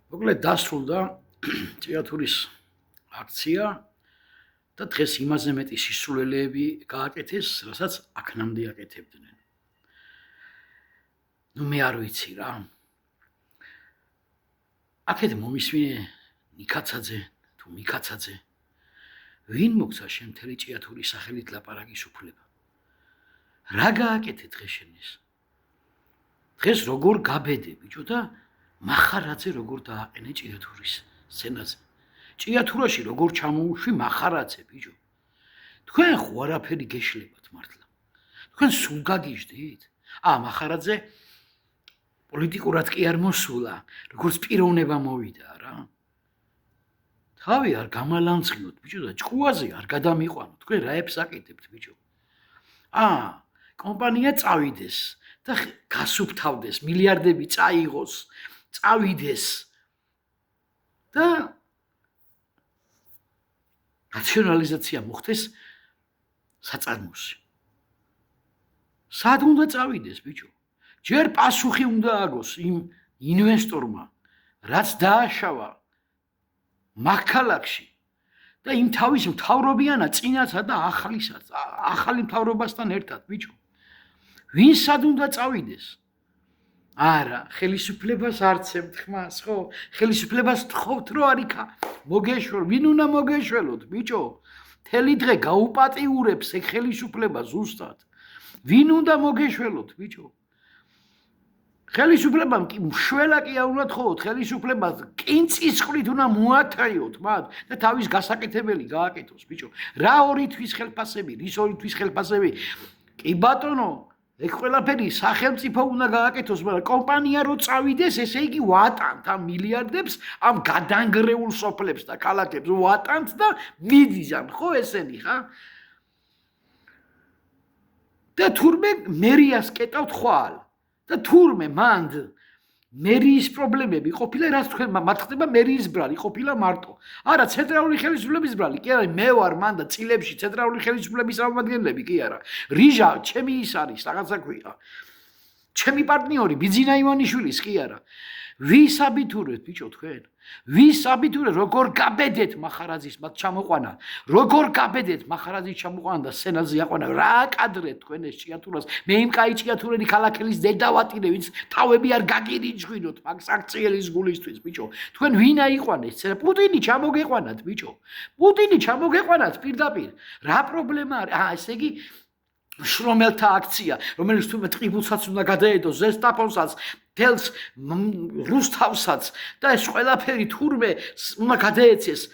მოკლედ დასრულდა ჭიათურის აქცია და დღეს იმაზე მეტი სისულელეები გააკეთეს, რასაც აქნამდე აკეთებდნენ. მე არ ვიცი რა. აქეთ მომისმინე ნიკაცაძე თუ მიკაცაძე. ვინ მოგცა შემთელი ჭიათურის სახელით ლაპარაკის უფლება? რა გააკეთე დღეს შენ ეს? დღეს როგორ გაბედე ბიჭო და მახარაძე როგორ დააყენე ჭიათურის სცენაზე. ჭიათურაში როგორ ჩამოუშვი მახარაძე ბიჭო. თქვენ ხო არაფერი გეშლებათ მართლა. თქვენ სულ გაგიჟდით? მახარაძე პოლიტიკურად კი არ მოსულა, როგორც პიროვნება მოვიდა რა. თავი არ გამალანძღინოთ ბიჭო და ჭკუაზე არ გადამიყვანოთ. თქვენ რაებს აკეთებთ ბიჭო? კომპანია წავიდეს და გასუფთავდეს, მილიარდები წაიღოს, წავიდეს და ნაციონალიზაცია მოხდეს საწარმოში. სად უნდა წავიდეს ბიჭო? ჯერ პასუხი უნდა აგოს იმ ინვესტორმა, რაც დააშავა მაქალაქში და იმ თავის მთავრობიანა წინაცა და ახალი მთავრობასთან ერთად ბიჭო. ვინ სად უნდა წავიდეს? არა, ხელისუფლებას არცემთ ხმას, ხო? ხელისუფლებას თხოვთ რომ არიქა მოგეშველო, ვინ უნდა მოგეშველოთ ბიჭო? მთელი დღე გაუპატიურებს ეგ ხელისუფლება ზუსტად. ვინ უნდა მოგეშველოთ ბიჭო? ხელისუფლებამ კი მშველა კი არ უნდა თხოვოთ, ხელისუფლებას კინწისყრით უნდა მოათრიოთ მათ და თავის გასაკეთებელი გააკეთოს ბიჭო. რა ორი თვის ხელფასები, რის ორი თვის ხელფასები? კი ბატონო, ეგ ყველაფერი სახელმწიფო უნდა გააკეთოს, მაგრამ კომპანია რო წავიდეს, ესე იგი ვატანთ ამ მილიარდებს, ამ გადანგრეულ სოფლებს და ქალაქებს ვატანთ და მიდიზან, ხო ესენი ხა? და თურმე მერიას კეტავთ ხვალ. და თურმე მანდ მერიის პრობლემები ყოფილა, რაც თქვენ მათ ხდება მერიის ბრალი ყოფილა მარტო. არა, ცენტრალური ხელისუფლების ბრალი კი არა, მე ვარ მან და წილებში ცენტრალური ხელისუფლების წარმომადგენლები კი არა. რიჟა ჩემი ის არის, რაღაცა ქვია. ჩემი პარტნიორი ბიძინა ივანიშვილის კი არა. ვის აბიტურეთ ბიჭო თქვენ? ვის აბიტურეთ? როგორ გაბედეთ მახარაძის მათ ჩამოყვანა? როგორ გაბედეთ მახარაძის ჩამოყვანა და სცენაზე აყვანა? რა კადრეთ თქვენ ეს ჭიათურას? მე იმ კაი ჭიათურელი ქალაქელის დედა ვატირე, ვინც თავები არ გაგირიჯღვინოთ მაგ საქციელის გულისთვის ბიჭო. თქვენ ვინ აიყვანეს სცენა? პუტინი ჩამოგეყვანათ ბიჭო. პუტინი ჩამოგეყვანათ პირდაპირ. რა პრობლემა არის? ესე იგი შრომელთა აქცია, რომელიც თუმცა ტყიბულსაც უნდა გადაედოს, ზესტაფონსაც, თელს რუსთავსაც და ეს ყველაფერი თურმე უნდა გადაეცეს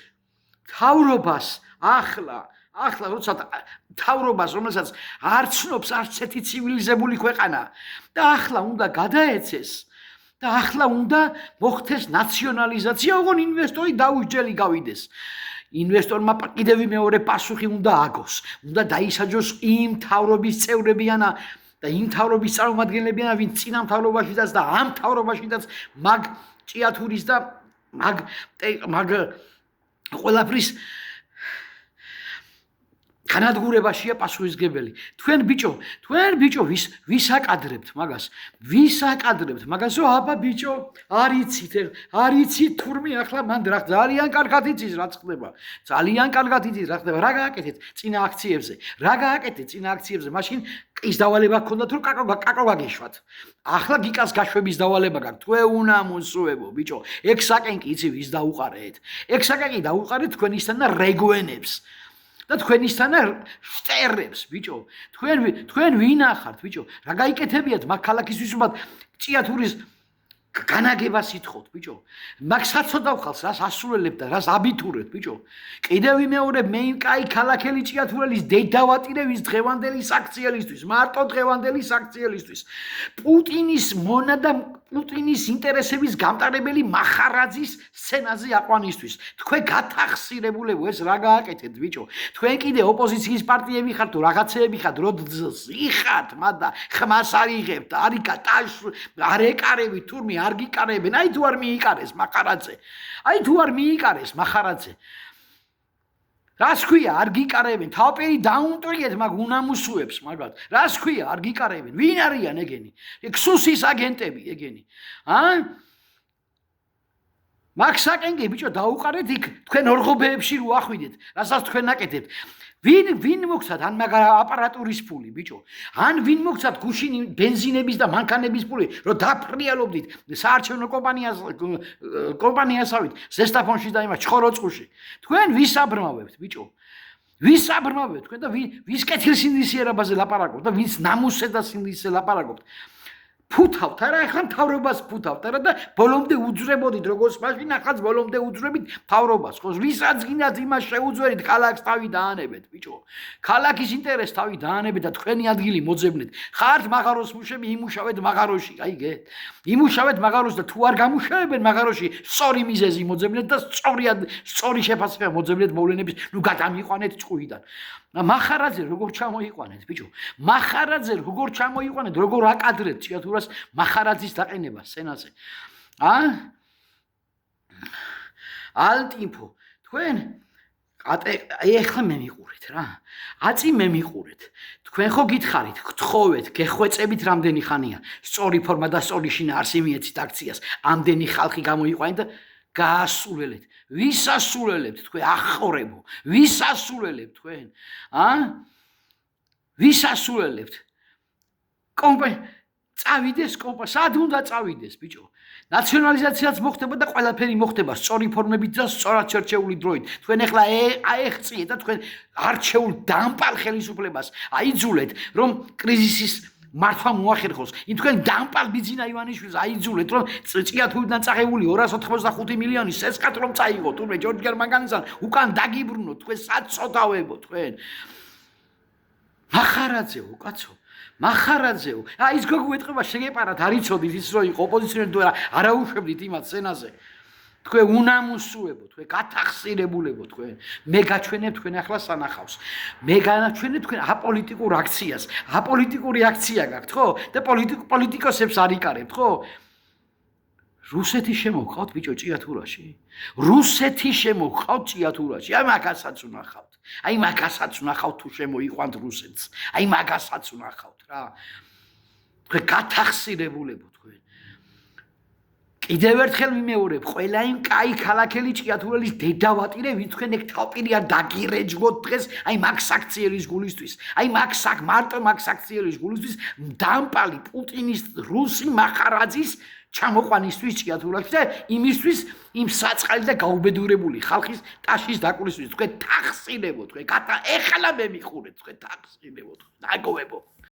თავრობას ახლა როცა თავრობას, რომელსაც არ ცნობს არც ერთი ცივილიზებული ქვეყანა და ახლა უნდა გადაეცეს და ახლა უნდა მოხდეს ნაციონალიზაცია, ოღონ ინვესტორი დაუსჯელი გავიდეს. ინვესტორმა კიდევ მეორე პასუხი უნდა აგოს, უნდა დაისაჯოს იმ თავრობის წევრებიანა და იმ თავრობის წარმომადგენლებიანა, ვინც წინა მთავრობაშიდაც და ამ მთავრობაშიდაც მაგ ჭიათურის და მაგ ყველაფრის განადგურებაშია პასუხისგებელი. თქვენ ბიჭო ვის აკადრებთ მაგას? ვის აკადრებთ მაგას? აბა ბიჭო, არიცით თურმე ახლა მან რა ძალიან კარგად იცის რა ხდება. ძალიან კარგად იცის რა ხდება. რა გააკეთეთ წინა აქციებზე? რა გააკეთეთ წინა აქციებზე? მაშინ ის დავალება გქონდათ რომ კაკო გაგეშვათ. ახლა გიკას გაშვების დავალება გაქვთ. თქვენ უნდა მოსუებო ბიჭო. ექსაკენ კი იცი ვის დაუყარეთ? ექსაკენ კი დაუყარეთ თქვენისთან და რეგვენებს. და თქვენისთან შტერებს ბიჭო. თქვენ ვინ ახართ ბიჭო? რა გაიკეთებიათ მაგ ქალაქისთვის უბრალოდ ჭიათურის განაგებას ითხოვთ ბიჭო. მაგ საცოდავ ხალხს რას ასრულებთ და რას აბიტურებთ ბიჭო. კიდევ მეორე მე იმ კაი ქალაქელი ჭიათურელის დედა ვატირე, ვის დღევანდელი საქციელისთვის, მარტო დღევანდელი საქციელისთვის. პუტინის მონა და პუტინის ინტერესების გამტარებელი მახარაძის სცენაზე აყვანისთვის. თქვენ გათახსირებულებო ეს რა გააკეთეთ ბიჭო? თქვენ კიდე ოპოზიციის პარტიები ხართ თუ რაღაცეები ხართ, როძს იხართ მათ და ხმას არ იღებთ, არიკა ტაშ არ ეკარებით თურმე არ გიკარებენ. აი თუ არ მიიკარეს მახარაძე. რას ქვია არ გიკარებენ? თავპერი დაუნტრიეთ მაგ უნამუსუებს მაგათ. რას ქვია არ გიკარებენ? ვინ არიან ეგენი? ეგ სუსის აგენტები ეგენი. მაქსაკენ კი ბიჭო დაუყარეთ იქ თქვენ ორღობეებში რო ახვიდეთ რასაც თქვენ აკეთებთ ვინ მოგცათ ან მაგ აპარატურის ფული ბიჭო ან ვინ მოგცათ გუშინი ბენზინების და მანქანების ფული რომ დაფრიალობდით საარჩევნო კომპანიასავით ზესტაფონში და იმას ჩხოროწყუში თქვენ ვისაბრმავებთ ბიჭო ვისაბრმავებთ თქვენ და ვის კეთილსინდისიერებაზე ლაპარაკობთ და ვის ნამუსზე და სინდისზე ლაპარაკობთ ფუთავთ არა ახლა მთავრობას ფუთავთ არა და ბოლომდე უძრებოდით როგორც მაშინ ახაც ბოლომდე უძრებით მთავრობას ხო ვისაც გინდათ იმას შეუძვერით ქალაქს თავი დაანებეთ ბიჭო ქალაქის ინტერესს თავი დაანებეთ და თქვენი ადგილი მოძებნეთ ხართ მაღაროს მუშები იმუშავეთ მაღაროში აიგე იმუშავეთ მაღაროში და თუ არ გამუშავებენ მაღაროში სწორი მიზეზი მოძებნეთ და სწორი შეფასება მოძებნეთ მოვლენების ნუ გადამიყვანეთ ჭუიდან მახარაძე როგორ ჩამოიყვანეთ ბიჭო მახარაძე როგორ ჩამოიყვანეთ როგორ აკადრეთ ჭიათურას მახარაძის დაყენება სცენაზე ალტინფო თქვენ ეხლა მე მიყურეთ რა აწი მე მიყურეთ თქვენ ხო გითხარით გთხოვეთ გეხვეწებით რამდენი ხანია სწორი ფორმა და სწორი შინაარსი მიეცით აქციას ამდენი ხალხი გამოიყვანეთ და გაასულელეთ ვის ასულელებთ თქვენ ახორებო ვის ასულელებთ თქვენ ვის ასულელებთ წავიდეს სად უნდა წავიდეს ბიჭო ნაციონალიზაციაც მოხდება და ყველაფერი მოხდება სწორი ფორმებით და სწორად შერჩეული დროით თქვენ ახლა აეხციეთ და თქვენ არჩეულ დამპალ ხელისუფლებას აიძულეთ რომ კრიზისის მართვა მოახერხოს იმ თქვენ დამპალ ბიძინა ივანიშვილს აიძულეთ რომ ჭიათურიდან წაღებული 285 მილიონი სესკათ რომ წაიღო თურმე ჯორჯ გერმანგანისთან უკან დაგიბრუნოთ თქვენ საწოდავებო თქვენ მახარაძეო კაცო მახარაძეო ის გოგუეთყობა შეგეპარათ არიცოდით ის რო იყო ოპოზიციონერი თუ არა აუშვებდით იმათ სცენაზე თქვენ უნამუსუებო თქვენ გათახსირებულებო თქვენ მე გაჩვენებ თქვენ ახლა სანახავს მე განაჩვენებ თქვენ აპოლიტიკურ აქციას აპოლიტიკური აქცია გაქვთ ხო და პოლიტიკოსებს არიკარებთ ხო რუსეთი შემოგყავთ ბიჭო ჭიათურაში რუსეთი შემოგყავთ ჭიათურაში აი მაგასაც უნახავთ აი მაგასაც უნახავთ თუ შემოიყვანთ რუსეთს აი მაგასაც უნახავთ რა თქვენ გათახსირებულებო თქვენ კიდევ ერთხელ მიმეორებ ყველა იმ კაი ქალაქელი ჭიათურელის დედავატირე ვინც თქვენ ეგ თავპირია დაგირეჯგოთ დღეს აი მაქსაქციერის გულისთვის აი მარტო მაქსაქციერის გულისთვის დამპალი პუტინის რუსი მახარაძის ჩამოყვანისთვის ჭიათურაში და იმისთვის იმ საწყალი და გაუბედურებული ხალხის ტაშის დაკვრისთვის თქვენ თახსინებო თქვენ ეხლა მე მიყურეთ თქვენ თახსინებო ნაგოვებო